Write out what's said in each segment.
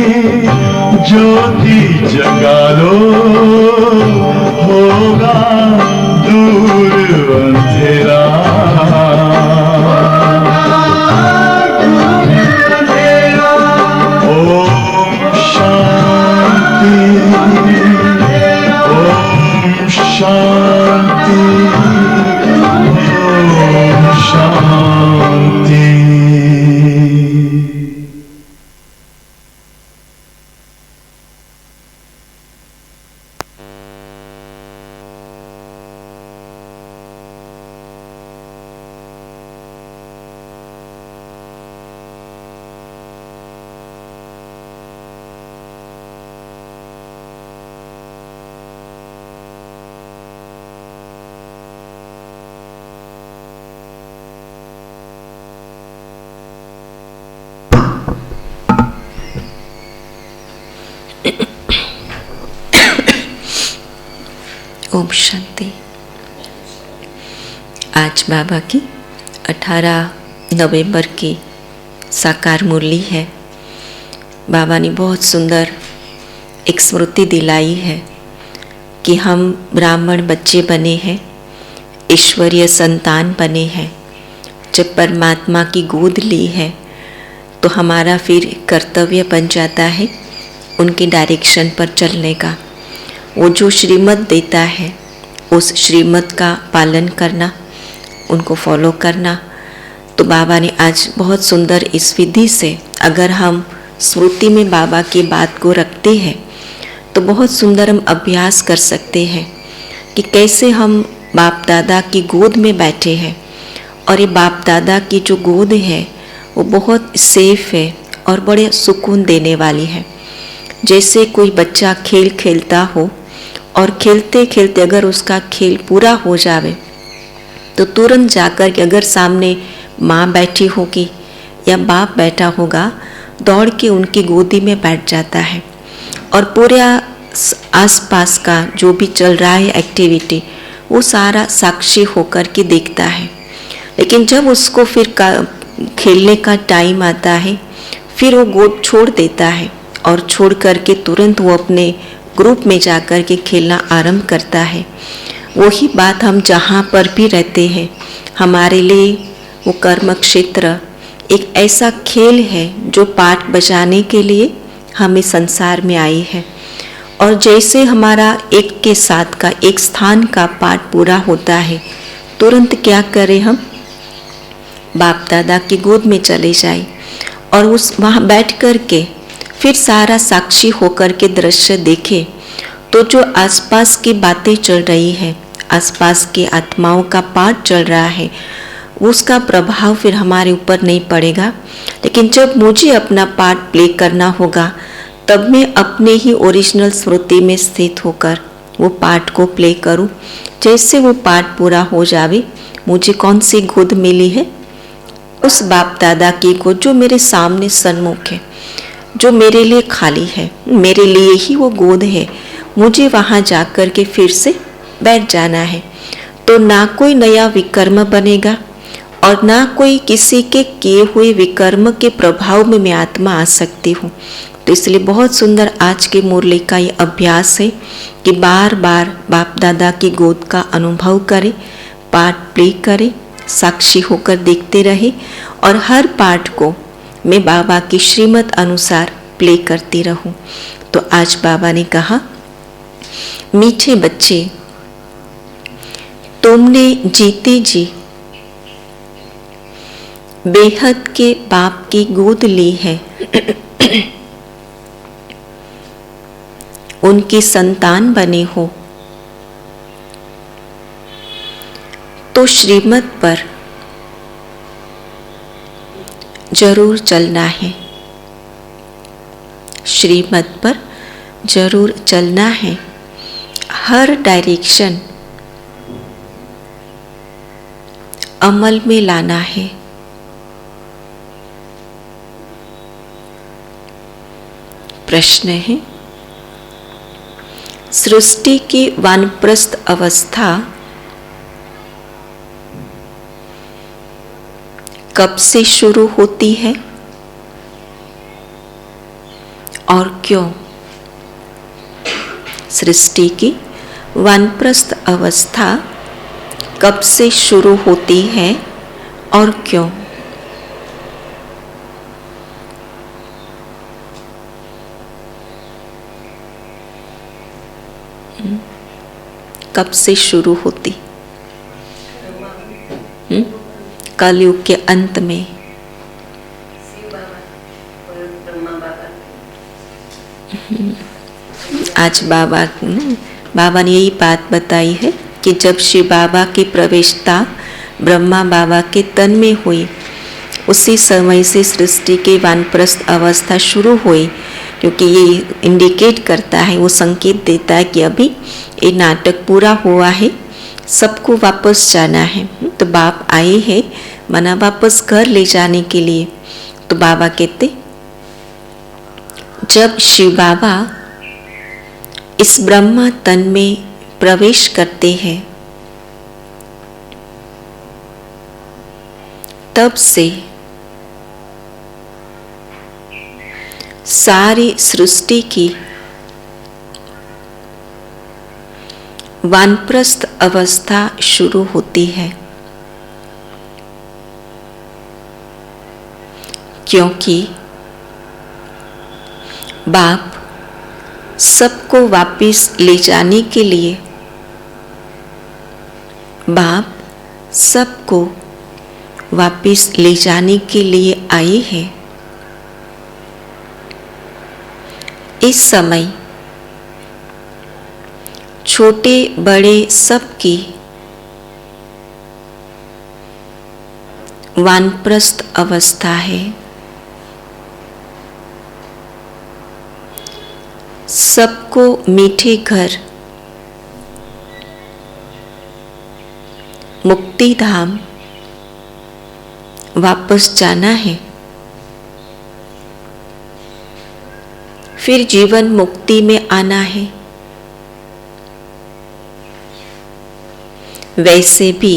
ज्योति जगा लो, होगा दूर अंधेरा। ओम शांति, ओम शांति, ओम शांति। ओम शांति। आज बाबा की 18 नवंबर की साकार मुरली है। बाबा ने बहुत सुंदर एक स्मृति दिलाई है कि हम ब्राह्मण बच्चे बने हैं, ईश्वरीय संतान बने हैं। जब परमात्मा की गोद ली है तो हमारा फिर कर्तव्य बन जाता है उनके डायरेक्शन पर चलने का। वो जो श्रीमत देता है उस श्रीमत का पालन करना, उनको फॉलो करना। तो बाबा ने आज बहुत सुंदर इस विधि से अगर हम स्मृति में बाबा की बात को रखते हैं तो बहुत सुंदर हम अभ्यास कर सकते हैं कि कैसे हम बाप दादा की गोद में बैठे हैं। और ये बाप दादा की जो गोद है वो बहुत सेफ है और बड़े सुकून देने वाली है। जैसे कोई बच्चा खेल खेलता हो और खेलते खेलते अगर उसका खेल पूरा हो जावे तो तुरंत जाकर के अगर सामने माँ बैठी होगी या बाप बैठा होगा, दौड़ के उनकी गोदी में बैठ जाता है और पूरे आसपास का जो भी चल रहा है एक्टिविटी वो सारा साक्षी होकर के देखता है। लेकिन जब उसको फिर खेलने का टाइम आता है फिर वो गोद छोड़ देता है और छोड़ करके तुरंत वो अपने ग्रुप में जाकर के खेलना आरंभ करता है। वही बात हम जहाँ पर भी रहते हैं, हमारे लिए वो कर्म क्षेत्र एक ऐसा खेल है जो पाठ बजाने के लिए हमें संसार में आई है। और जैसे हमारा एक के साथ का एक स्थान का पाठ पूरा होता है, तुरंत क्या करें हम, बाप दादा की गोद में चले जाए और उस वहाँ बैठ कर के फिर सारा साक्षी होकर के दृश्य देखे। तो जो आसपास की बातें चल रही है, आसपास के आत्माओं का पाठ चल रहा है, उसका प्रभाव फिर हमारे ऊपर नहीं पड़ेगा। लेकिन जब मुझे अपना पाठ प्ले करना होगा तब मैं अपने ही ओरिजिनल स्मृति में स्थित होकर वो पाठ को प्ले करूं। जैसे वो पाठ पूरा हो जावे, मुझे कौन सी गोद मिली है, उस बाप दादा की गोद जो मेरे सामने सन्मुख है, जो मेरे लिए खाली है, मेरे लिए ही वो गोद है। मुझे वहाँ जाकर के फिर से बैठ जाना है। तो ना कोई नया विकर्म बनेगा और ना कोई किसी के किए हुए विकर्म के प्रभाव में मैं आत्मा आ सकती हूँ। तो इसलिए बहुत सुंदर आज के मुरली का ये अभ्यास है कि बार बार बाप दादा की गोद का अनुभव करें, पाठ प्ले करें, साक्षी होकर देखते रहे और हर पाठ को मैं बाबा की श्रीमत अनुसार प्ले करती रहूं। तो आज बाबा ने कहा, मीठे बच्चे, तुमने जीते जी बेहद के बाप की गोद ली है। उनकी संतान बने हो तो श्रीमत पर जरूर चलना है, श्रीमत पर जरूर चलना है। हर डायरेक्शन अमल में लाना है। प्रश्न है, सृष्टि की वानप्रस्थ अवस्था कब से शुरू होती है और क्यों? सृष्टि की वानप्रस्थ अवस्था कब से शुरू होती है और क्यों? कब से शुरू होती? कलयुग के अंत में। आज बाबा ने यही बात बताई है कि जब शिव बाबा की प्रवेशता ब्रह्मा बाबा के तन में हुई, उसी समय से सृष्टि के वानप्रस्थ अवस्था शुरू हुई, क्योंकि ये इंडिकेट करता है, वो संकेत देता है कि अभी ये नाटक पूरा हुआ है, सबको वापस जाना है। तो बाप आए हैं मना वापस घर ले जाने के लिए। तो बाबा कहते, जब शिव बाबा इस ब्रह्मा तन में प्रवेश करते हैं, तब से सारी सृष्टि की वानप्रस्थ अवस्था शुरू होती है, क्योंकि बाप सबको वापस ले जाने के लिए, बाप सबको वापस ले जाने के लिए आए हैं। इस समय छोटे बड़े सबकी वानप्रस्थ अवस्था है। सबको मीठे घर मुक्ति धाम वापस जाना है, फिर जीवन मुक्ति में आना है। वैसे भी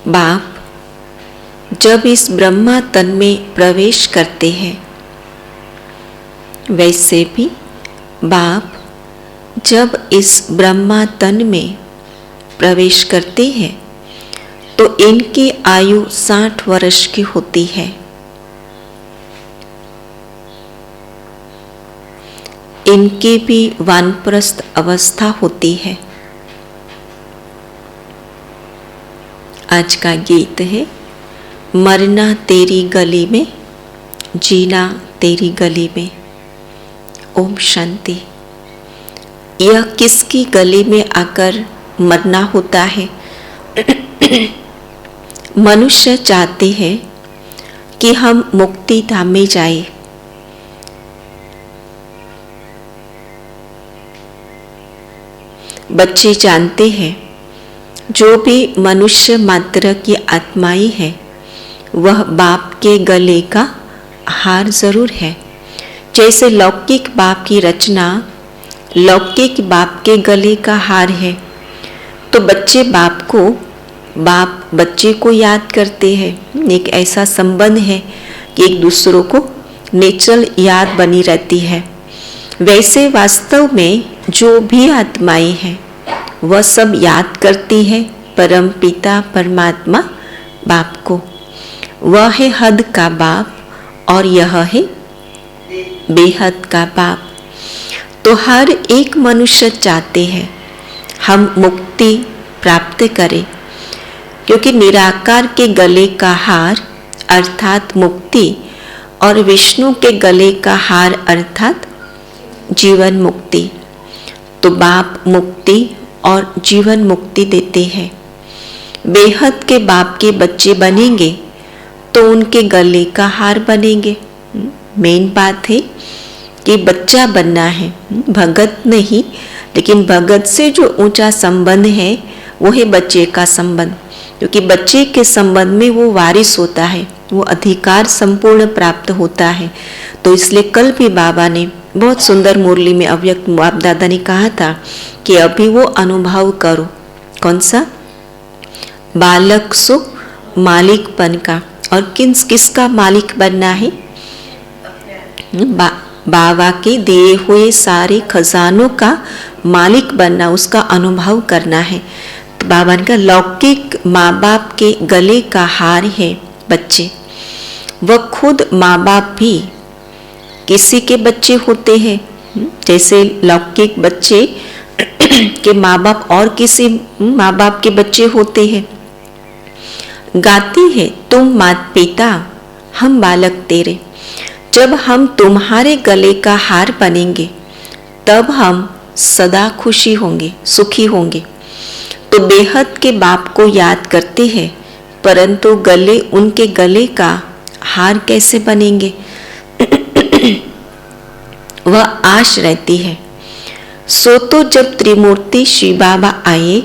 बाप जब इस ब्रह्मा तन में प्रवेश करते हैं, वैसे भी बाप जब इस ब्रह्मा तन में प्रवेश करते हैं तो इनकी आयु 60 वर्ष की होती है। इनकी भी वानप्रस्थ अवस्था होती है। आज का गीत है, मरना तेरी गली में, जीना तेरी गली में। ओम शांति। यह किसकी गली में आकर मरना होता है? मनुष्य चाहते हैं कि हम मुक्ति धाम में जाए। बच्चे जानते हैं जो भी मनुष्य मात्र की आत्माएं है, वह बाप के गले का हार जरूर है। जैसे लौकिक बाप की रचना लौकिक बाप के गले का हार है, तो बाप बच्चे को याद करते हैं। एक ऐसा संबंध है कि एक दूसरों को नेचुरल याद बनी रहती है। वैसे वास्तव में जो भी आत्माएं हैं वह सब याद करती है परम पिता परमात्मा बाप को। वह है हद का बाप और यह है बेहद का बाप। तो हर एक मनुष्य चाहते हैं हम मुक्ति प्राप्त करें, क्योंकि निराकार के गले का हार अर्थात मुक्ति और विष्णु के गले का हार अर्थात जीवन मुक्ति। तो बाप मुक्ति और जीवन मुक्ति देते हैं। बेहद के बाप के बच्चे बनेंगे तो उनके गले का हार बनेंगे। मेन बात है कि बच्चा बनना है, भगत नहीं, लेकिन भगत से जो ऊंचा संबंध है वो है बच्चे का संबंध, क्योंकि बच्चे के संबंध में वो वारिस होता है, वो अधिकार संपूर्ण प्राप्त होता है। तो इसलिए कल भी बाबा ने बहुत सुंदर मुरली में अव्यक्त बाप दादा ने कहा था कि अभी वो अनुभव करो। कौन सा? बालक सो मालिकपन का। और किसका मालिक बनना है? बाबा के दिए हुए सारे खजानों का मालिक बनना, उसका अनुभव करना है। तो बाबा ने कहा लौकिक माँ बाप के गले का हार है बच्चे, वह खुद माँ बाप भी किसी के बच्चे होते हैं। जैसे लौकिक बच्चे के माँ बाप और किसी माँ बाप के बच्चे होते हैं। गाती है तुम माता पिता हम बालक तेरे, जब हम तुम्हारे गले का हार बनेंगे तब हम सदा खुशी होंगे, सुखी होंगे। तो बेहद के बाप को याद करते हैं, परंतु गले उनके गले का हार कैसे बनेंगे वह आश रहती है। सो तो जब त्रिमूर्ति शिव बाबा आए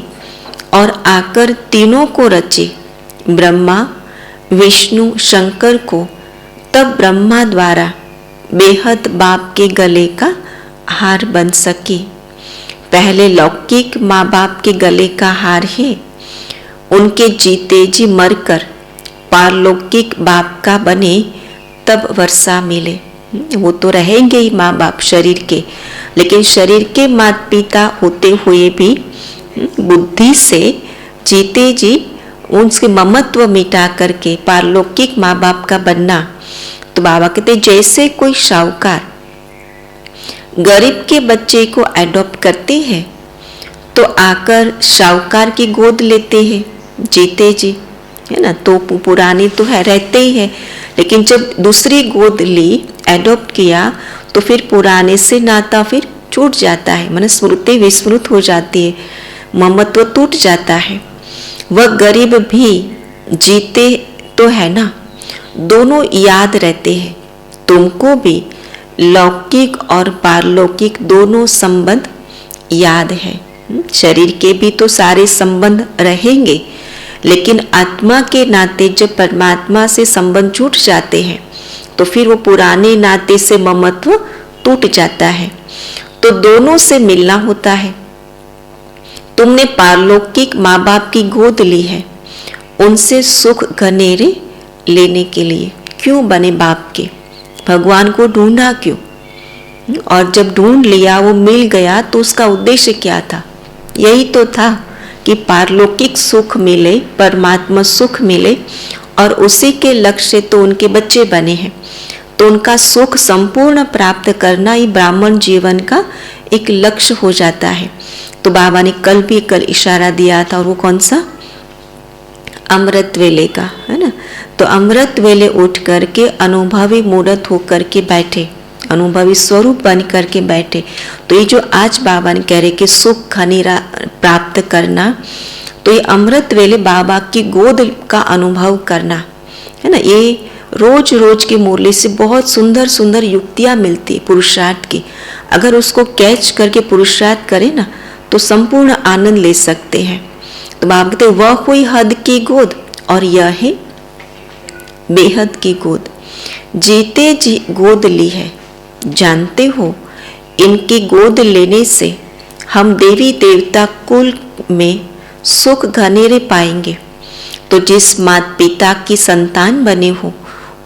और आकर तीनों को रचे, ब्रह्मा विष्णु शंकर को, तब ब्रह्मा द्वारा बेहद बाप के गले का हार बन सके। पहले लौकिक माँ बाप के गले का हार है, उनके जीते जी मरकर पारलौकिक बाप का बने तब वर्षा मिले। वो तो रहेंगे ही माँ बाप शरीर के, लेकिन शरीर के माता पिता होते हुए भी बुद्धि से जीते जी उनके ममत्व मिटा करके पारलौकिक माँ बाप का बनना। तो बाबा कहते जैसे कोई शाहूकार गरीब के बच्चे को एडॉप्ट करते हैं तो आकर शाहूकार की गोद लेते हैं जीते जी, है ना। तो पुराने तो है रहते ही है, लेकिन जब दूसरी गोद ली एडॉप्ट किया तो फिर पुराने से नाता फिर छूट जाता है, मन स्मृति विस्मृत हो जाती है, ममत्व टूट जाता है। वह गरीब भी जीते तो है ना, दोनों याद रहते हैं। तुमको भी लौकिक और पारलौकिक दोनों संबंध याद है। शरीर के भी तो सारे संबंध रहेंगे, लेकिन आत्मा के नाते जब परमात्मा से संबंध छूट जाते हैं तो फिर वो पुराने नाते से ममत्व टूट जाता है। तो दोनों से मिलना होता है। तुमने पारलौकिक माँ बाप की गोद ली है, उनसे सुख घनेरे लेने के लिए। क्यों बने बाप के? भगवान को ढूंढा क्यों? और जब ढूंढ लिया, वो मिल गया, तो उसका उद्देश्य क्या था? यही तो था कि पारलौकिक सुख मिले, परमात्मा सुख मिले, और उसी के लक्ष्य तो उनके बच्चे बने हैं। तो उनका सुख संपूर्ण प्राप्त करना ही ब्राह्मण जीवन का एक लक्ष्य हो जाता है। तो बाबा ने कल इशारा दिया था, और वो कौन सा? अमृत वेले का, है ना। तो अमृत वेले उठ करके अनुभवी मूर्त होकर के बैठे, अनुभवी स्वरूप बन करके बैठे। तो ये जो आज बाबा ने कह रहे कि सुख खनीरा प्राप्त करना, तो ये अमृत वेले बाबा की गोद का अनुभव करना, है ना। ये रोज रोज की मुरली से बहुत सुंदर सुंदर युक्तियाँ मिलती है पुरुषार्थ की। अगर उसको कैच करके पुरुषार्थ करें ना तो संपूर्ण आनंद ले सकते हैं। तो बाबा कहते वह हुई हद की गोद और यह है बेहद की गोद। जीते जी गोद ली है, जानते हो इनकी गोद लेने से हम देवी देवता कुल में सुख घनेरे पाएंगे। तो जिस माता पिता की संतान बने हो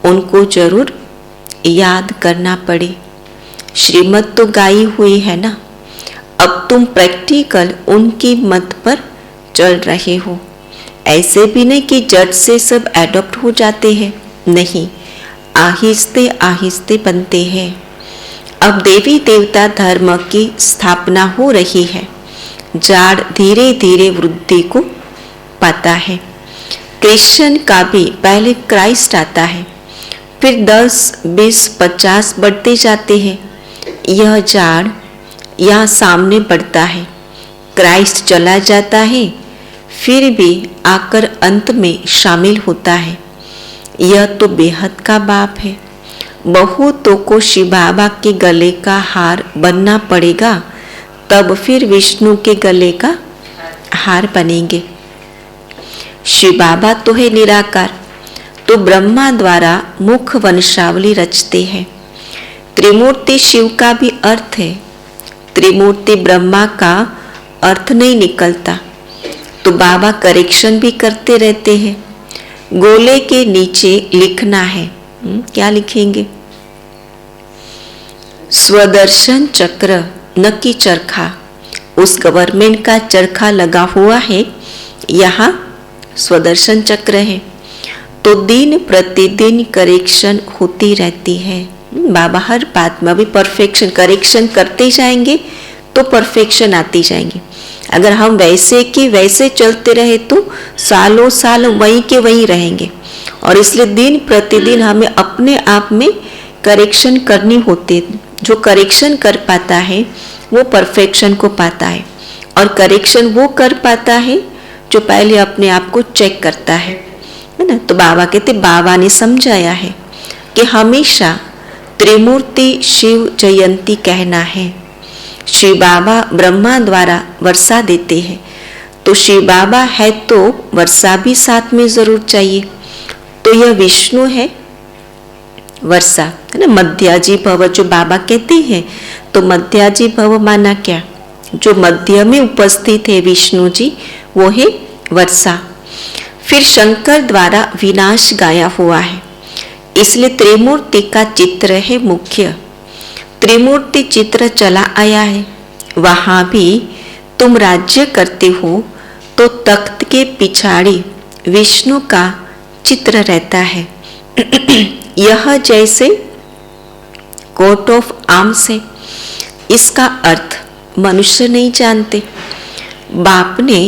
उनको जरूर याद करना पड़े। श्रीमत तो गाई हुई है ना, अब तुम प्रैक्टिकल उनकी मत पर चल रहे हो। ऐसे भी नहीं कि जट से सब एडॉप्ट हो जाते हैं, नहीं, आहिस्ते आहिस्ते बनते हैं। अब देवी देवता धर्म की स्थापना हो रही है, जाड़ धीरे धीरे वृद्धि को पाता है। क्रिश्चियन का भी पहले क्राइस्ट आता है, फिर 10, 20, 50 बढ़ते जाते हैं। यह जाड़ यहाँ सामने बढ़ता है, क्राइस्ट चला जाता है, फिर भी आकर अंत में शामिल होता है। यह तो बेहद का बाप है। बहुतों को शिव बाबा के गले का हार बनना पड़ेगा, तब फिर विष्णु के गले का हार बनेंगे। शिव बाबा तो है निराकार, तो ब्रह्मा द्वारा मुख वंशावली रचते हैं। त्रिमूर्ति शिव का भी अर्थ है, त्रिमूर्ति ब्रह्मा का अर्थ नहीं निकलता। तो बाबा करेक्शन भी करते रहते हैं। गोले के नीचे लिखना है, क्या लिखेंगे? स्वदर्शन चक्र न कि चरखा, उस गवर्नमेंट का चरखा लगा हुआ है, यहाँ स्वदर्शन चक्र है। तो दिन प्रतिदिन करेक्शन होती रहती है। बाबा हर बात में भी परफेक्शन करेक्शन करते जाएंगे तो परफेक्शन आती जाएंगी। अगर हम वैसे के वैसे चलते रहे तो सालों साल वहीं के वहीं रहेंगे। और इसलिए दिन प्रतिदिन हमें अपने आप में करेक्शन करनी होती है। जो करेक्शन कर पाता है वो परफेक्शन को पाता है, और करेक्शन वो कर पाता है जो पहले अपने आप को चेक करता है ना। तो बाबा कहते, बाबा ने समझाया है कि हमेशा त्रिमूर्ति शिव जयंती कहना है। शिव बाबा ब्रह्मा द्वारा वर्षा देते हैं, तो शिव बाबा है तो वर्षा भी साथ में जरूर चाहिए। तो यह विष्णु है, वर्षा है ना। मध्याजी भव जो बाबा कहते हैं, तो मध्याजी भव माना क्या, जो मध्य में उपस्थित है विष्णु जी, वो है वर्षा। फिर शंकर द्वारा विनाश गाया हुआ है, इसलिए त्रिमूर्ति का चित्र है मुख्य। त्रिमूर्ति चित्र चला आया है। वहां भी तुम राज्य करते हो तो तख्त के पिछाड़ी विष्णु का चित्र रहता है। यह जैसे कोट ऑफ आर्म्स है। इसका अर्थ मनुष्य नहीं जानते। बाप ने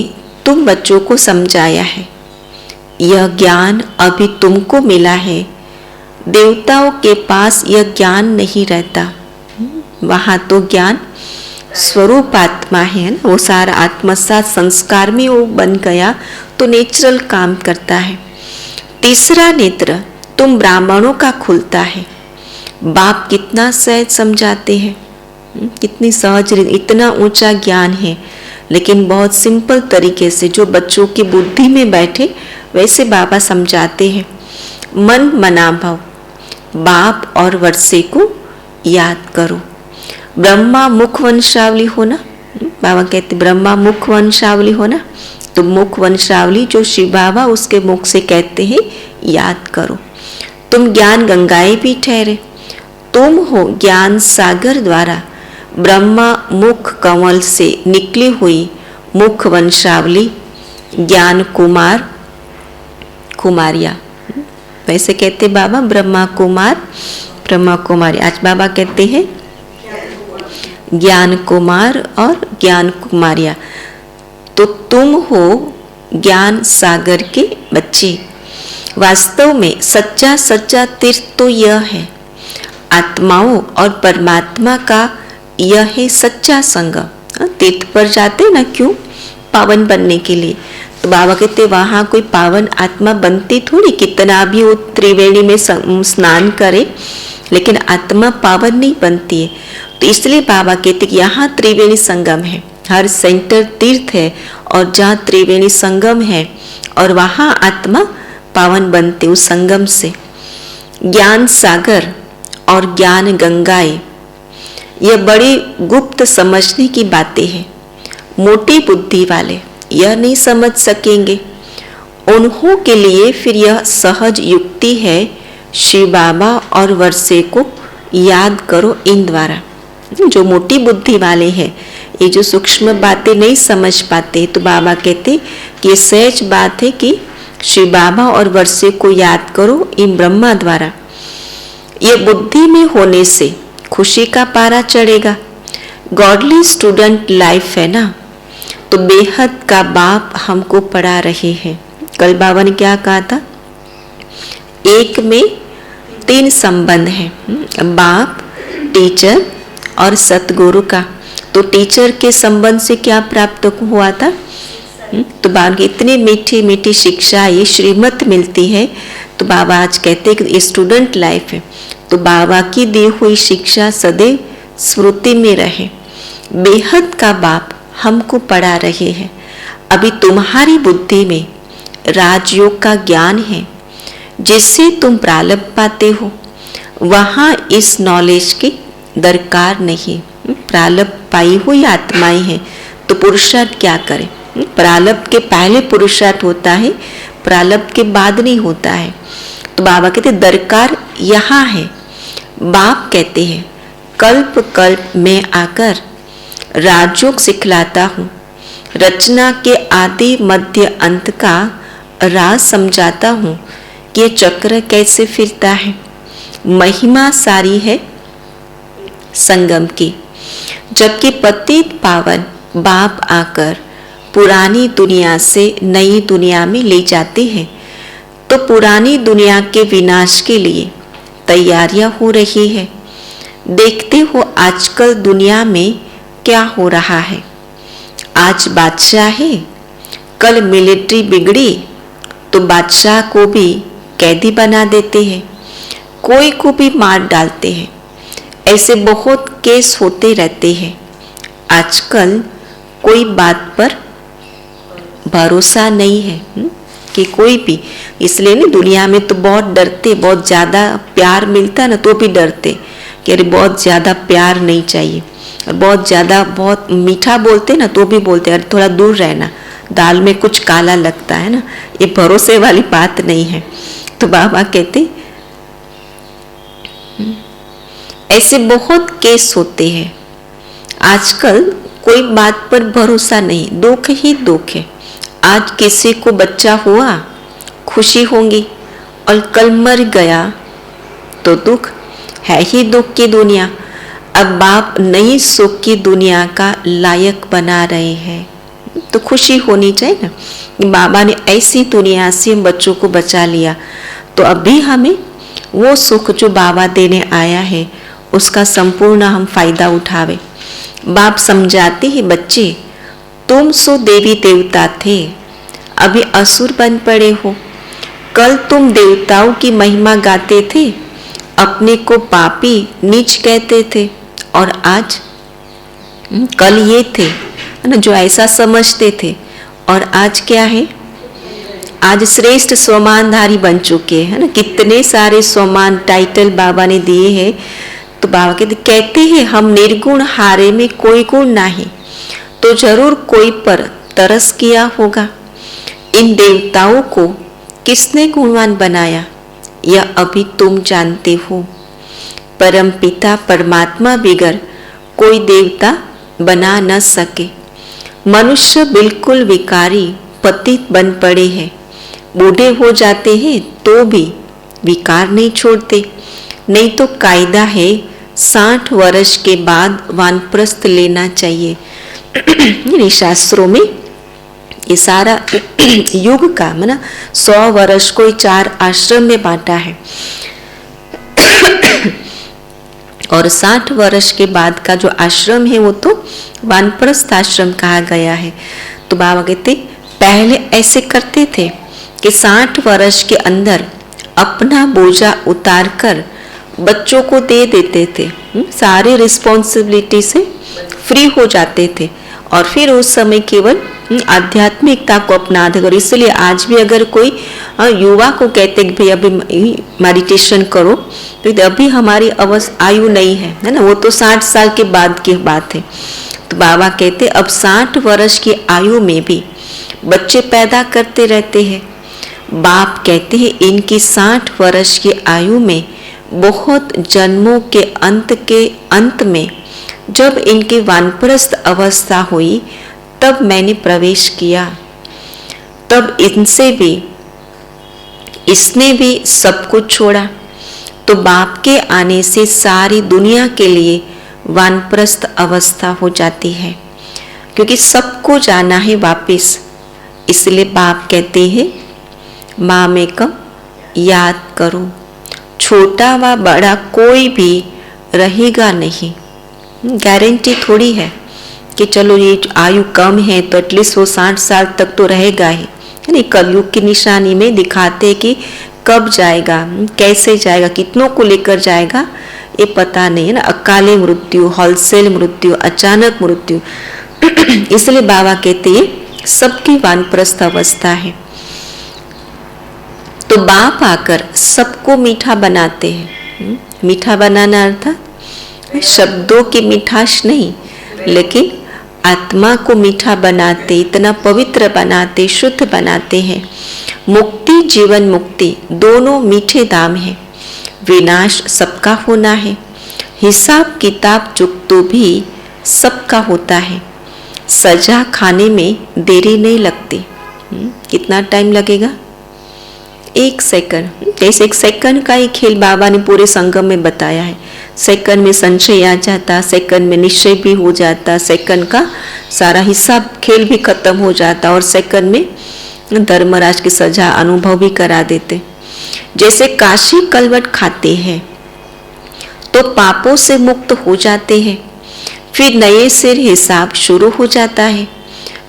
तुम बच्चों को समझाया है। यह ज्ञान अभी तुमको मिला है। देवताओं के पास यह ज्ञान नहीं रहता। वहाँ तो ज्ञान स्वरूप आत्मा है ना, वो सारा आत्मसात संस्कार में वो बन गया तो नेचुरल काम करता है। तीसरा नेत्र तुम ब्राह्मणों का खुलता है। बाप कितना सहज समझाते हैं, कितनी सहज, इतना ऊंचा ज्ञान है, लेकिन बहुत सिंपल तरीके से जो बच्चों की बुद्धि में बैठे वैसे बाबा समझाते हैं। मन मनाभव, बाप और वर्षे को याद करो। ब्रह्मा मुख वंशावली होना, बाबा कहते ब्रह्मा मुख वंशावली होना, तो मुख वंशावली जो शिव बाबा उसके मुख से कहते हैं याद करो। तुम ज्ञान गंगाएं भी ठहरे। तुम हो ज्ञान सागर द्वारा ब्रह्मा मुख कमल से निकली हुई मुख वंशावली, ज्ञान कुमार कुमारिया। वैसे कहते बाबा ब्रह्मा कुमार ब्रह्मा कुमारी। आज बाबा कहते हैं ज्ञान कुमार और ज्ञान कुमारिया। तो तुम हो ज्ञान सागर के बच्चे। वास्तव में सच्चा सच्चा तीर्थ तो यह है, आत्माओं और परमात्मा का यह है सच्चा संगम। तीर्थ पर जाते ना क्यों, पावन बनने के लिए। तो बाबा कहते वहाँ कोई पावन आत्मा बनती थोड़ी, कितना भी वो त्रिवेणी में स्नान करे लेकिन आत्मा पावन नहीं बनती है। तो इसलिए बाबा कहते कि यहाँ त्रिवेणी संगम है, हर सेंटर तीर्थ है, और जहाँ त्रिवेणी संगम है और वहाँ आत्मा पावन बनते उस संगम से। ज्ञान सागर और ज्ञान गंगाएं, यह बड़ी गुप्त समझने की बातें हैं। मोटी बुद्धि वाले यह नहीं समझ सकेंगे। उन्हों के लिए फिर यह सहज युक्ति है, शिव बाबा और वर्षे को याद करो इन द्वारा। जो मोटी बुद्धि वाले हैं, ये जो सूक्ष्म बातें नहीं समझ पाते, तो बाबा कहते कि ये सहज बात है कि शिव बाबा और वर्षे को याद करो इन ब्रह्मा द्वारा। ये बुद्धि में होने से खुशी का पारा चढ़ेगा। गॉडली स्टूडेंट लाइफ है ना, तो बेहद का बाप हमको पढ़ा रहे हैं। कल बाबा ने क्या कहा था, एक में 3 संबंध हैं, बाप, टीचर और सतगुरु का। तो टीचर के संबंध से क्या प्राप्त हुआ था, तो बाबा की इतनी मीठी मीठी शिक्षा, ये श्रीमत मिलती है। तो बाबा आज कहते हैं कि ये स्टूडेंट लाइफ है, तो बाबा की दी हुई शिक्षा सदैव स्मृति में रहे। बेहद का बाप हमको पढ़ा रहे हैं। अभी तुम्हारी बुद्धि में राजयोग का ज्ञान है, जिससे तुम प्रारब्ध पाते हो। वहाँ इस नॉलेज की दरकार नहीं। प्रारब्ध पाई हुई आत्माएं हैं, तो पुरुषार्थ क्या करें। प्रारब्ध के पहले पुरुषार्थ होता है, प्रारब्ध के बाद नहीं होता है। तो बाबा कहते दरकार यहाँ है। बाप कहते हैं कल्प कल्प में आकर राजयोग सिखलाता हूँ, रचना के आदि मध्य अंत का राज समझाता हूँ कि ये चक्र कैसे फिरता है। महिमा सारी है संगम की, जबकि पतित पावन बाप आकर पुरानी दुनिया से नई दुनिया में ले जाते हैं, तो पुरानी दुनिया के विनाश के लिए तैयारियां हो रही है। देखते हो आजकल दुनिया में क्या हो रहा है। आज बादशाह है, कल मिलिट्री बिगड़ी तो बादशाह को भी कैदी बना देते हैं, कोई को भी मार डालते हैं। ऐसे बहुत केस होते रहते हैं। आजकल कोई बात पर भरोसा नहीं है कि कोई भी, इसलिए ना दुनिया में तो बहुत डरते, बहुत ज़्यादा प्यार मिलता ना तो भी डरते कि अरे बहुत ज़्यादा प्यार नहीं चाहिए, और बहुत ज़्यादा बहुत मीठा बोलते ना तो भी बोलते अरे थोड़ा दूर रहना, दाल में कुछ काला लगता है ना। ये भरोसे वाली बात नहीं है। तो बाबा कहते ऐसे बहुत केस होते हैं। आजकल कोई बात पर भरोसा नहीं, दुख ही दुख है। आज किसी को बच्चा हुआ खुशी होंगी, और कल मर गया तो दुख है ही। दुख की दुनिया। अब बाप नई सुख की दुनिया का लायक बना रहे हैं, तो खुशी होनी चाहिए ना। बाबा ने ऐसी दुनिया से बच्चों को बचा लिया, तो अभी हमें वो सुख जो बाबा देने आया है उसका संपूर्ण हम फायदा उठावे। बाप समझाते हैं बच्चे, तुम सो देवी देवता थे, अभी असुर बन पड़े हो। कल तुम देवताओं की महिमा गाते थे, अपने को पापी नीच कहते थे, और आज कल ये थे ना जो ऐसा समझते थे, और आज क्या है, आज श्रेष्ठ स्वमानधारी बन चुके हैं ना। कितने सारे स्वमान टाइटल बाबा ने दिए हैं। तो बाबा कहते हैं हम निर्गुण हारे में कोई गुण नहीं, तो जरूर कोई पर तरस किया होगा। इन देवताओं को किसने गुणवान बनाया, यह अभी तुम जानते हो। परम पिता परमात्मा बिगर कोई देवता बना न सके। मनुष्य बिल्कुल विकारी पतित बन पड़े हैं, बूढ़े हो जाते हैं तो भी विकार नहीं छोड़ते। नहीं तो कायदा है 60 वर्ष के बाद वानप्रस्थ लेना चाहिए। शास्त्रों में ये सारा युग का माना 100 वर्ष को 4 आश्रम में बांटा है, और 60 वर्ष के बाद का जो आश्रम है वो तो वानप्रस्थ आश्रम कहा गया है। तो बाबा कहते पहले ऐसे करते थे कि 60 वर्ष के अंदर अपना बोझा उतार कर बच्चों को दे देते थे, सारी रिस्पॉन्सिबिलिटी से फ्री हो जाते थे, और फिर उस समय केवल आध्यात्मिकता को अपनाते। और इसलिए आज भी अगर कोई युवा को कहते कि भाई अभी मेडिटेशन करो, तो अभी हमारी आयु नहीं है ना, वो तो 60 साल के बाद की बात है। तो बाबा कहते अब 60 वर्ष की आयु में भी बच्चे पैदा करते रहते हैं। बाप कहते हैं इनकी 60 वर्ष की आयु में बहुत जन्मों के अंत में जब इनकी वानप्रस्थ अवस्था हुई तब मैंने प्रवेश किया। तब इसने भी सब कुछ छोड़ा। तो बाप के आने से सारी दुनिया के लिए वानप्रस्थ अवस्था हो जाती है, क्योंकि सबको जाना है वापस। इसलिए बाप कहते हैं मामेकम याद करो, छोटा व बड़ा कोई भी रहेगा नहीं। गारंटी थोड़ी है कि चलो ये आयु कम है तो एटलीस्ट वो 60 साल तक तो रहेगा ही। यानी कलयुग की निशानी में दिखाते कि कब जाएगा, कैसे जाएगा, कितनों को लेकर जाएगा ये पता नहीं है ना। अकाले मृत्यु, होलसेल मृत्यु, अचानक मृत्यु। इसलिए बाबा कहते हैं सबकी वानप्रस्थ अवस्था है। तो बाप आकर सबको मीठा बनाते हैं। मीठा बनाना अर्थात शब्दों की मिठास नहीं, लेकिन आत्मा को मीठा बनाते, इतना पवित्र बनाते, शुद्ध बनाते हैं। मुक्ति जीवन मुक्ति दोनों मीठे दाम है। विनाश सबका होना है। हिसाब किताब चुक तो भी सबका होता है। सजा खाने में देरी नहीं लगती। कितना टाइम लगेगा? 1 सेकंड। जैसे 1 सेकंड का ही खेल बाबा ने पूरे संगम में बताया है। सेकंड में संशय आ जाता, सेकंड में निश्चय भी हो जाता, सेकंड का सारा हिसाब खेल भी खत्म हो जाता, और सेकंड में धर्मराज की सजा अनुभव भी करा देते। जैसे काशी कलवट खाते हैं तो पापों से मुक्त हो जाते हैं, फिर नए सिर हिसाब शुरू हो जाता है।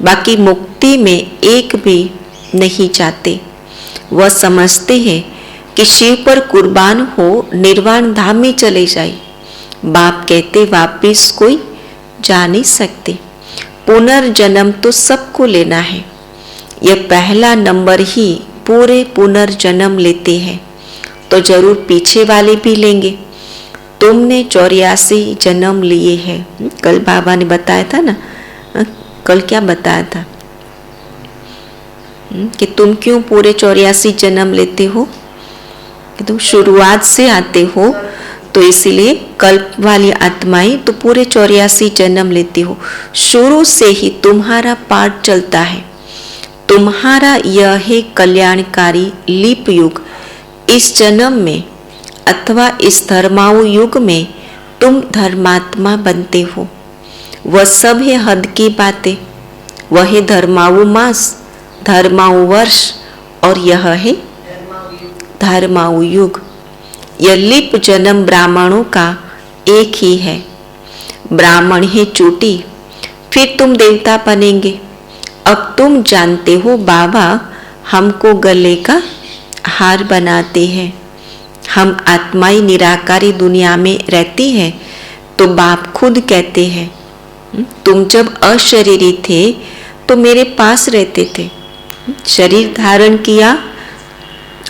बाकी मुक्ति में एक भी नहीं चाहते। वह समझते हैं कि शिव पर कुर्बान हो निर्वाण धाम में चले जाए। बाप कहते वापिस कोई जा नहीं सकते। पुनर्जन्म तो सबको लेना है। यह पहला नंबर ही पूरे पुनर्जन्म लेते हैं, तो जरूर पीछे वाले भी लेंगे। तुमने 84 जन्म लिए हैं। कल बाबा ने बताया था ना, कल क्या बताया था कि तुम क्यों पूरे 84 जन्म लेते हो, कि तुम शुरुआत से आते हो, तो इसीलिए कल्प वाली आत्माएं तो पूरे 84 जन्म लेती हो। शुरू से ही तुम्हारा पाठ चलता है। तुम्हारा यह है कल्याणकारी लीप युग। इस जन्म में अथवा इस धर्माऊ युग में तुम धर्मात्मा बनते हो। वह सब है हद की बातें। वह है धर्माऊ मास, धर्माऊ वर्ष, और यह है धर्माऊ युग। यह लिप जन्म ब्राह्मणों का एक ही है। ब्राह्मण है चोटी, फिर तुम देवता बनेंगे। अब तुम जानते हो बाबा हमको गले का हार बनाते हैं। हम आत्माई निराकारी दुनिया में रहती है, तो बाप खुद कहते हैं तुम जब अशरीरी थे तो मेरे पास रहते थे। शरीर धारण किया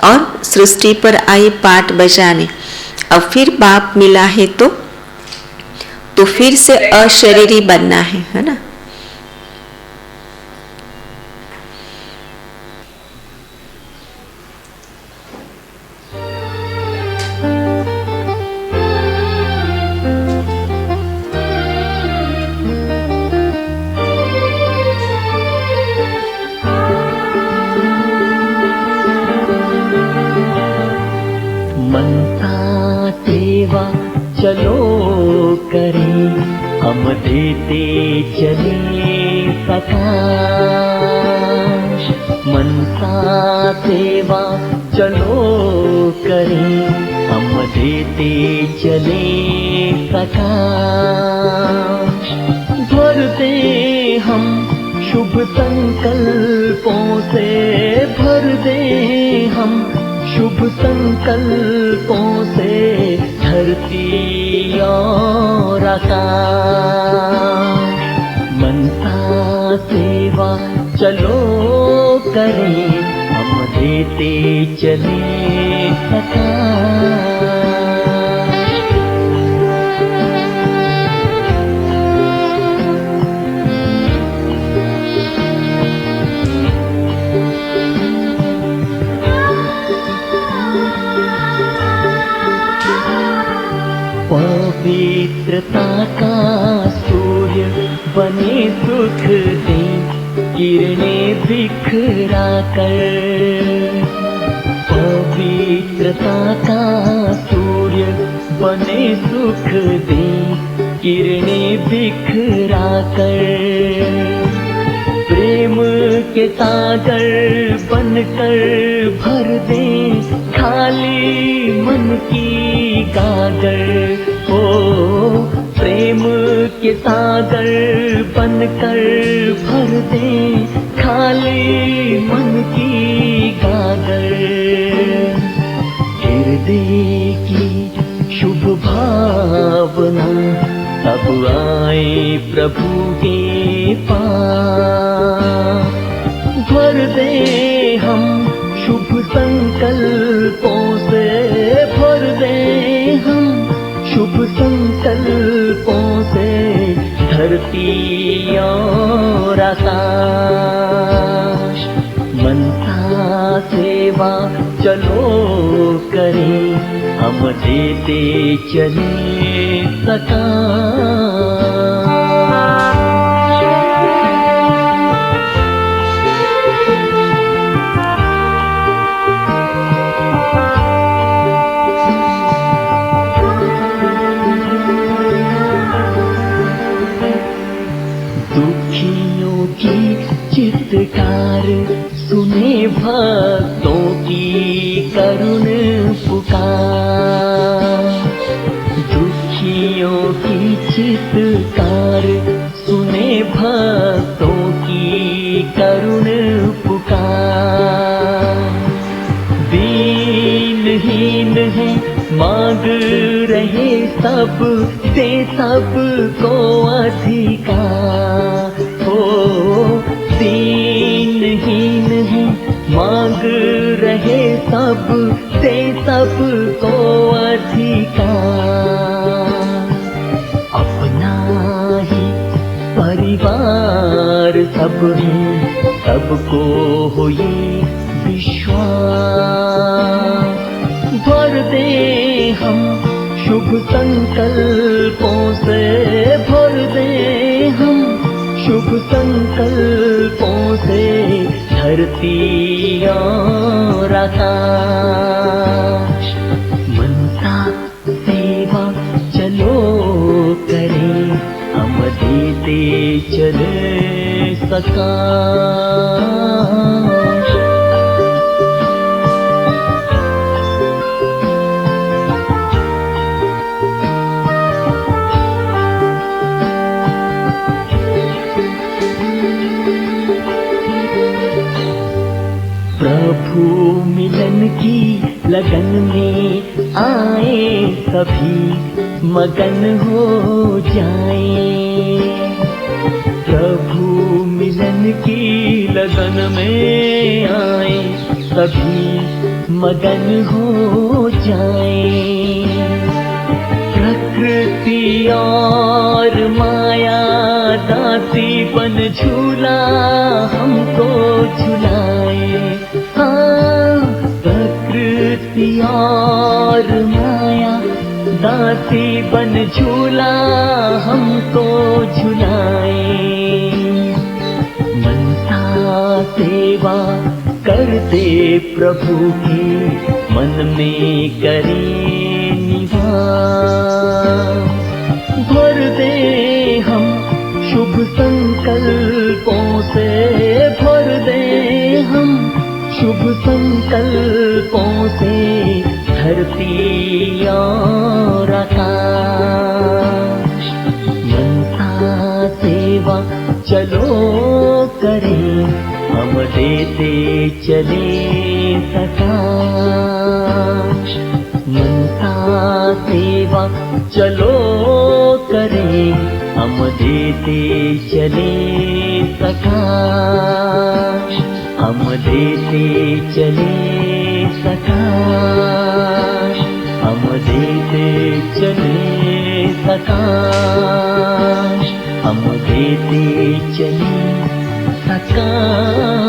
और सृष्टि पर आए पाठ बजाने। अब फिर बाप मिला है तो फिर से अशरीरी बनना है ना। मनसा सेवा चलो करें, हम देते चले प्रकाश। मनसा सेवा चलो करें, हम देते चले प्रकाश। भर दे हम शुभ संकल्पों से, भर दे हम शुभ संकल्पों से धरती और आकाश। मनसा सेवा चलो करें, हम देते चले प्रकाश। पवित्रता का सूर्य बने सुख दे, किरणें बिखरा कर। पवित्रता का सूर्य बने सुख दे, किरणें बिखरा कर। प्रेम के सागर बनकर भर दे खाली मन की गागर। ओ प्रेम के सागर बनकर भर दे खाली मन की गागर। हृदय की शुभ भावना तब आए प्रभु के पास। भर दे हम शुभ संकल्पों से, भर दे हम शुभ संकल्पों से धरती और आकाश। मनसा सेवा चलो करें, हम देते चले दुखियों की चित्कार सुने भक्तों की करुण पुकार। दुखियों की चित्कार सुने भक्तों की करुण पुकार। दीनहीन है मांग रहे सब से सबको अधिकार। हो दीनहीन है मांग रहे सब से सबको अधिकार। अपना ही परिवार सब है सबको हो ये विश्वास। भर दे हम शुभ संकल्पों से, भर दे हम शुभ संकल्पों से धरती और आकाश। मनसा सेवा चलो करें, हम देते चले सकाश। प्रभु मिलन की लगन में आए सभी मगन हो जाए। प्रभु मिलन की लगन में आए सभी मगन हो जाए। प्रकृति और माया दासी बन झूला हमको झुलाए। हाँ, प्रकृति और माया दासी बन झूला हमको झुलाए। मनसा सेवा करते प्रभु के मन में करे निवास। भर दे हम शुभ संकल्पों से, भर दे हम शुभ संकल्पों से धरती और आकाश। मनसा सेवा चलो करें, हम देते चले सकाश। मनसा सेवा चलो करें, हम देते चले सकाश। हम देते चले सकाश। हम देते चले सकाश। हम देते चले सकाश।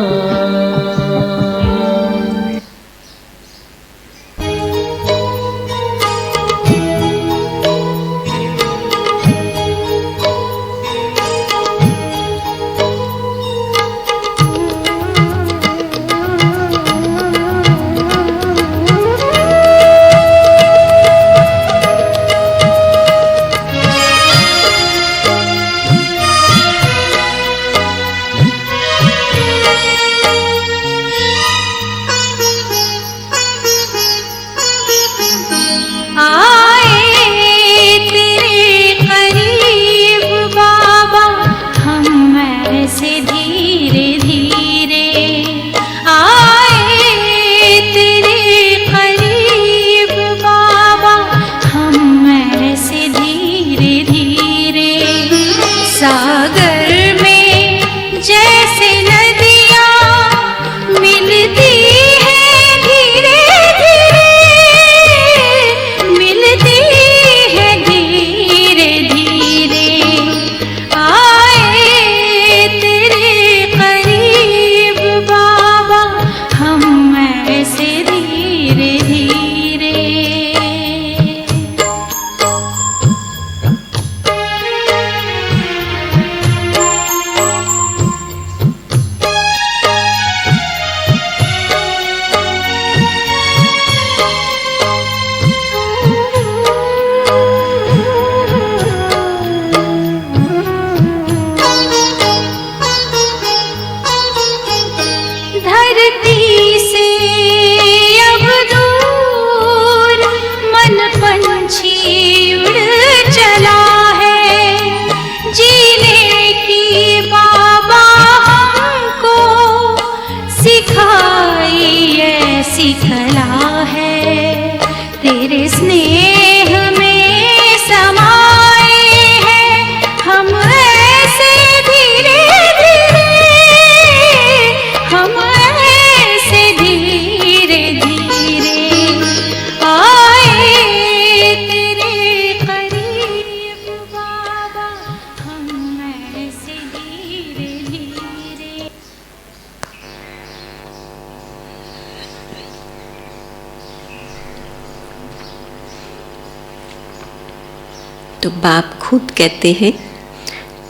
तो बाप खुद कहते हैं,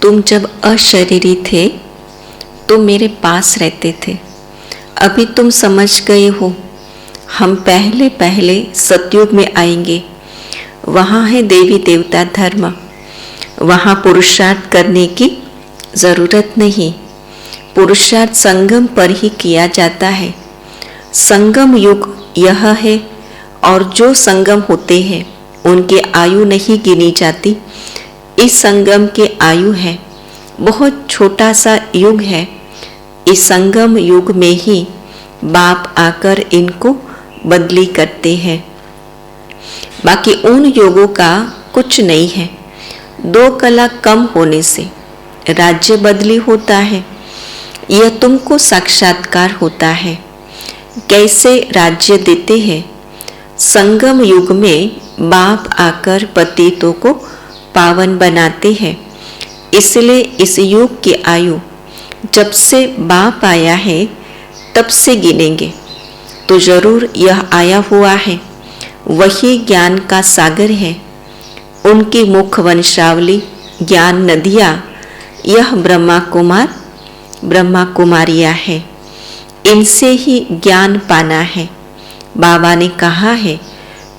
तुम जब अशरीरी थे तो मेरे पास रहते थे, अभी तुम समझ गए हो हम पहले पहले सतयुग में आएंगे, वहाँ है देवी देवता धर्म, वहाँ पुरुषार्थ करने की ज़रूरत नहीं, पुरुषार्थ संगम पर ही किया जाता है। संगम युग यह है, और जो संगम होते हैं उनकी आयु नहीं गिनी जाती। इस संगम के आयु है, बहुत छोटा सा युग है। इस संगम युग में ही बाप आकर इनको बदली करते हैं, बाकी उन योगों का कुछ नहीं है। 2 कला कम होने से राज्य बदली होता है, यह तुमको साक्षात्कार होता है। कैसे राज्य देते हैं? संगम युग में बाप आकर पतितों को पावन बनाते हैं, इसलिए इस युग की आयु जब से बाप आया है तब से गिनेंगे तो जरूर यह आया हुआ है। वही ज्ञान का सागर है, उनकी मुख वंशावली ज्ञान नदियाँ, यह ब्रह्मा कुमार ब्रह्मा कुमारियाँ है, इनसे ही ज्ञान पाना है। बाबा ने कहा है,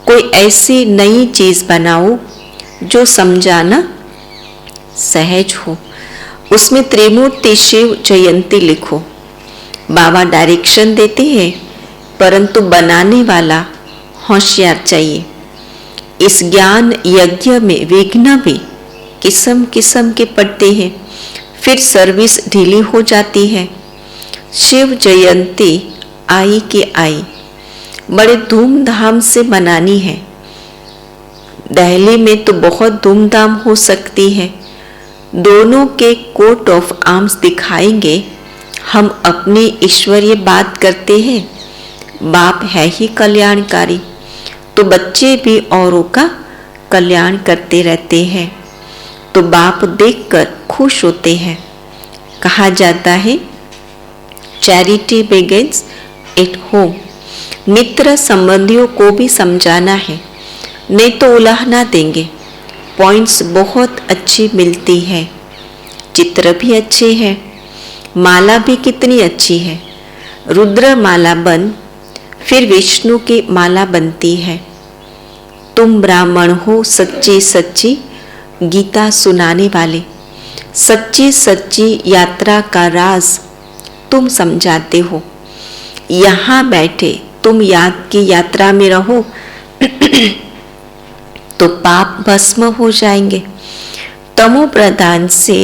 कोई ऐसी नई चीज़ बनाओ जो समझाना सहज हो, उसमें त्रिमूर्ति शिव जयंती लिखो। बाबा डायरेक्शन देते हैं, परंतु बनाने वाला होशियार चाहिए। इस ज्ञान यज्ञ में विघ्न भी किस्म किस्म के पड़ते हैं, फिर सर्विस ढीली हो जाती है। शिव जयंती आई कि आई, बड़े धूमधाम से मनानी है। दिल्ली में तो बहुत धूमधाम हो सकती है, दोनों के कोट ऑफ आर्म्स दिखाएंगे। हम अपनी ईश्वरीय बात करते हैं, बाप है ही कल्याणकारी, तो बच्चे भी औरों का कल्याण करते रहते हैं, तो बाप देखकर खुश होते हैं। कहा जाता है, चैरिटी बिगिंस एट होम। मित्र संबंधियों को भी समझाना है, नहीं तो उलाहना देंगे। पॉइंट्स बहुत अच्छी मिलती है, चित्र भी अच्छे हैं, माला भी कितनी अच्छी है। रुद्र माला बन फिर विष्णु की माला बनती है। तुम ब्राह्मण हो सच्ची सच्ची गीता सुनाने वाले, सच्ची सच्ची यात्रा का राज तुम समझाते हो। यहाँ बैठे तुम याद की यात्रा में रहो तो पाप भस्म हो जाएंगे। तमो प्रधान से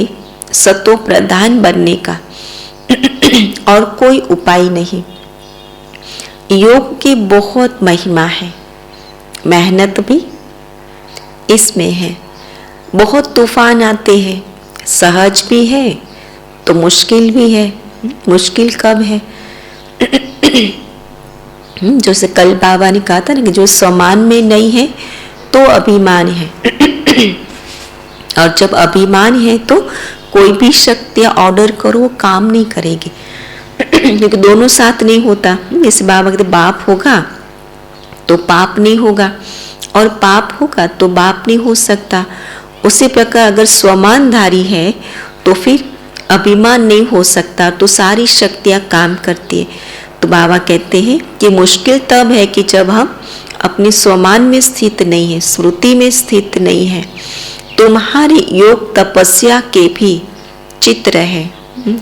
सतो प्रधान बनने का और कोई उपाय नहीं। योग की बहुत महिमा है, मेहनत भी इसमें है। बहुत तूफान आते हैं, सहज भी है तो मुश्किल भी है। मुश्किल कब है? जैसे कल बाबा ने कहा था ना कि जो समान में नहीं है तो अभिमान है, और जब अभिमान है तो कोई भी शक्तियाँ ऑर्डर करो वो काम नहीं करेगी, क्योंकि दोनों साथ नहीं होता। जैसे बाबा कहते बाप होगा तो पाप नहीं होगा, और पाप होगा तो बाप नहीं हो सकता। उसी प्रकार अगर स्वमानधारी है तो फिर अभिमान नहीं हो सकता, तो सारी शक्तियाँ काम करती है। तो बाबा कहते हैं कि मुश्किल तब है कि जब हम अपने स्वमान में स्थित नहीं है, स्मृति में स्थित नहीं है। तुम्हारी योग तपस्या के भी चित्र है।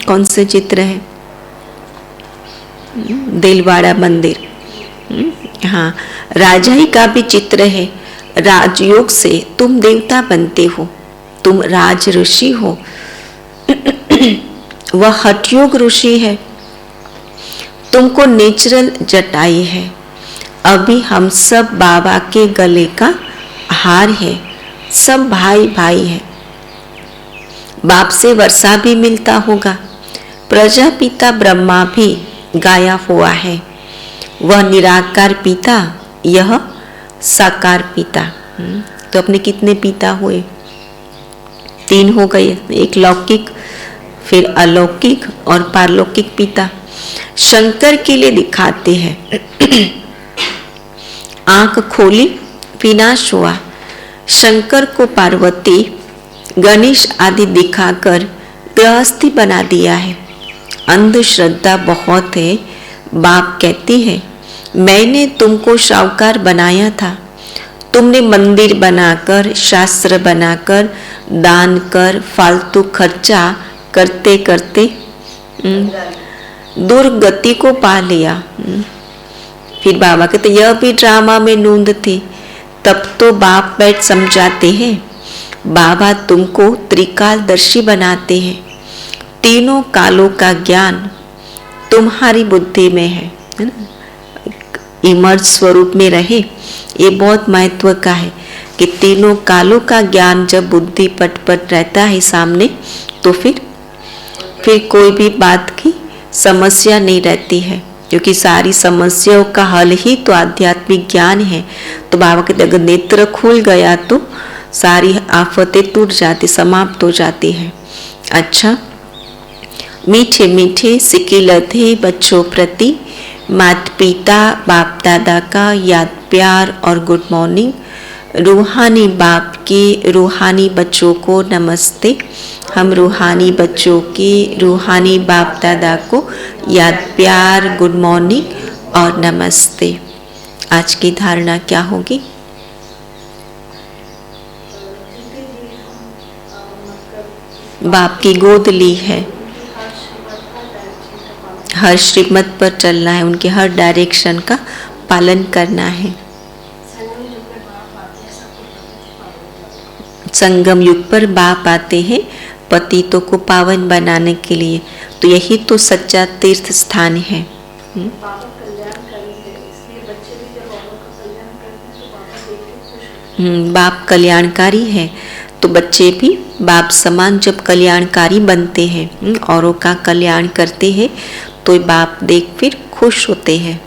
कौन से चित्र है? दिलवाड़ा मंदिर, हाँ, राजाई का भी चित्र है। राजयोग से तुम देवता बनते हो, तुम राज ऋषि हो। वह हठयोग ऋषि है, तुमको नेचुरल जटाई है। अभी हम सब बाबा के गले का हार है, सब भाई भाई है। बाप से वर्षा भी मिलता होगा। प्रजापिता ब्रह्मा भी गाया हुआ है, वह निराकार पिता, यह साकार पिता। तो अपने कितने पिता हुए? 3 हो गए, एक लौकिक, फिर अलौकिक और पारलौकिक पिता। शंकर के लिए दिखाते हैं, आंख खोली विनाश हुआ। शंकर को पार्वती, गणेश आदि दिखाकर गृहस्थी बना दिया है। अंधश्रद्धा बहुत है। बाप कहते हैं, मैंने तुमको शाहूकार बनाया था। तुमने मंदिर बनाकर, शास्त्र बनाकर, दान कर, फालतू खर्चा करते करते दुर्गति को पा लिया। फिर बाबा कहते यह भी ड्रामा में नूंद थी। तब तो बाप बैठ समझाते हैं, बाबा तुमको त्रिकालदर्शी बनाते हैं। तीनों कालों का ज्ञान तुम्हारी बुद्धि में है ना। इमर्ज स्वरूप में रहे, ये बहुत महत्व का है कि तीनों कालों का ज्ञान जब बुद्धि पट पट रहता है सामने, तो फिर कोई भी बात की समस्या नहीं रहती है, क्योंकि सारी समस्याओं का हल ही तो आध्यात्मिक ज्ञान है। तो बाबा के अगर नेत्र खुल गया तो सारी आफतें टूट जाती, समाप्त हो जाती है। अच्छा, मीठे मीठे सिकिलते बच्चों प्रति माता पिता बाप दादा का याद प्यार और गुड मॉर्निंग। रूहानी बाप की रूहानी बच्चों को नमस्ते। हम रूहानी बच्चों की रूहानी बाप दादा को याद प्यार, गुड मॉर्निंग और नमस्ते। आज की धारणा क्या होगी? बाप की गोद ली है, हर श्रीमत पर चलना है, उनके हर डायरेक्शन का पालन करना है। संगम युग पर बाप आते हैं पतितों को पावन बनाने के लिए, तो यही तो सच्चा तीर्थ स्थान है। बाप कल्याणकारी है, तो बच्चे भी बाप समान जब कल्याणकारी बनते हैं, औरों का कल्याण करते हैं, तो बाप देख फिर खुश होते हैं।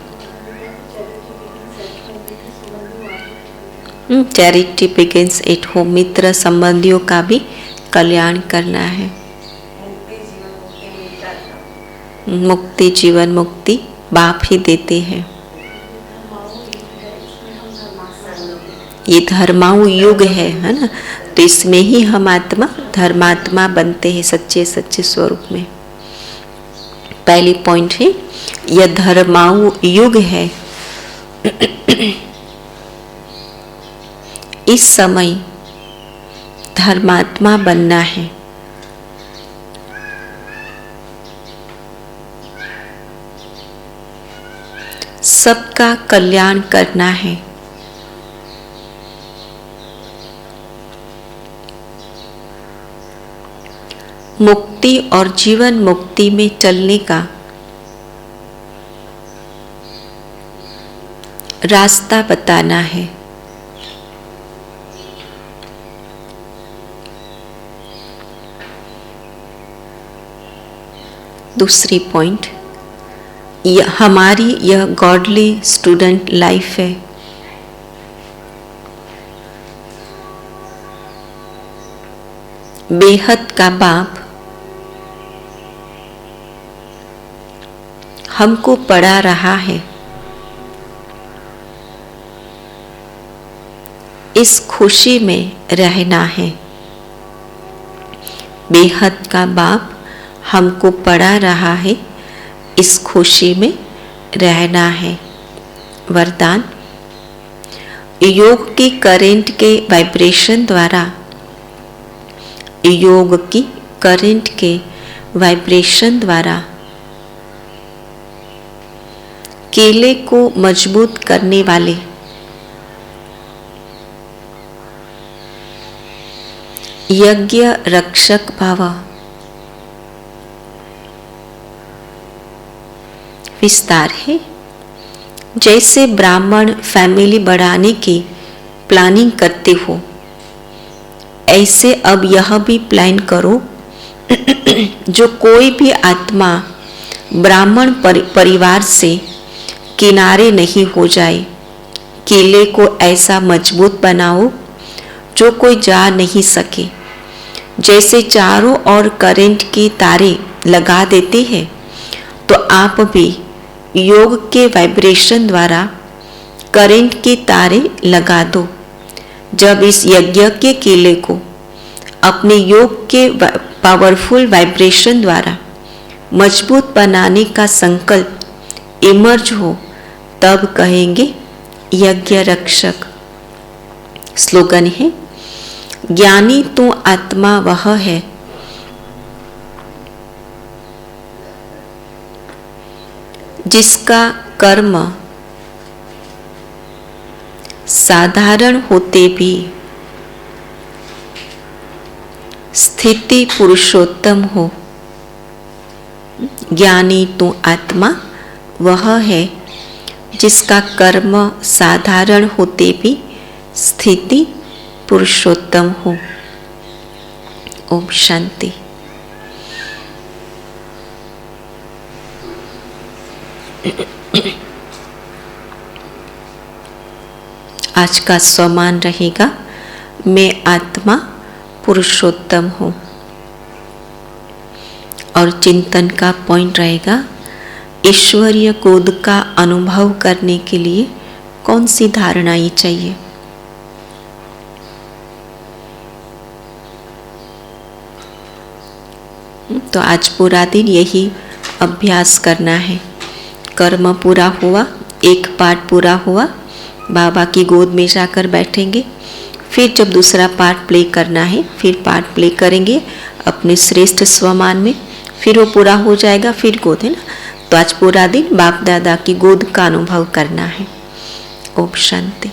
Charity begins at home. मित्र संबंधियों का भी कल्याण करना है। मुक्ति, जीवन मुक्ति बाप ही देते हैं। ये धर्माऊ युग है ना, तो इसमें ही हम आत्मा धर्मात्मा बनते हैं सच्चे सच्चे स्वरूप में। पहली पॉइंट है, यह धर्माऊ युग है। इस समय धर्मात्मा बनना है। सबका कल्याण करना है। मुक्ति और जीवन मुक्ति में चलने का रास्ता बताना है। दूसरी पॉइंट, हमारी यह गॉडली स्टूडेंट लाइफ है। बेहद का बाप हमको पढ़ा रहा है। इस खुशी में रहना है। बेहद का बाप हमको पढ़ा रहा है, इस खुशी में रहना है। वरदान, योग की करंट के वाइब्रेशन द्वारा, योग की करंट के वाइब्रेशन द्वारा केले को मजबूत करने वाले यज्ञ रक्षक भव। विस्तार है, जैसे ब्राह्मण फैमिली बढ़ाने की प्लानिंग करते हो, ऐसे अब यह भी प्लान करो जो कोई भी आत्मा ब्राह्मण परिवार से किनारे नहीं हो जाए। किले को ऐसा मजबूत बनाओ जो कोई जा नहीं सके। जैसे चारों ओर करंट की तारे लगा देते हैं, तो आप भी योग के वाइब्रेशन द्वारा करंट की तारे लगा दो, जब इस यज्ञ के केले को अपने योग के पावरफुल वाइब्रेशन द्वारा मजबूत बनाने का संकल्प इमर्ज हो, तब कहेंगे यज्ञ रक्षक। स्लोगन है, ज्ञानी तो आत्मा वह है जिसका कर्म साधारण होते भी स्थिति पुरुषोत्तम हो। ज्ञानी तो आत्मा वह है जिसका कर्म साधारण होते भी स्थिति पुरुषोत्तम हो। ओम शांति। आज का स्वमान रहेगा, मैं आत्मा पुरुषोत्तम हूँ। और चिंतन का पॉइंट रहेगा, ईश्वरीय गोद का अनुभव करने के लिए कौन सी धारणाएं चाहिए। तो आज पूरा दिन यही अभ्यास करना है। कर्म पूरा हुआ, एक पार्ट पूरा हुआ, बाबा की गोद में जाकर बैठेंगे। फिर जब दूसरा पार्ट प्ले करना है, फिर पार्ट प्ले करेंगे अपने श्रेष्ठ स्वमान में। फिर वो पूरा हो जाएगा, फिर गोद, है ना। तो आज पूरा दिन बाप दादा की गोद का अनुभव करना है। ओम शांति।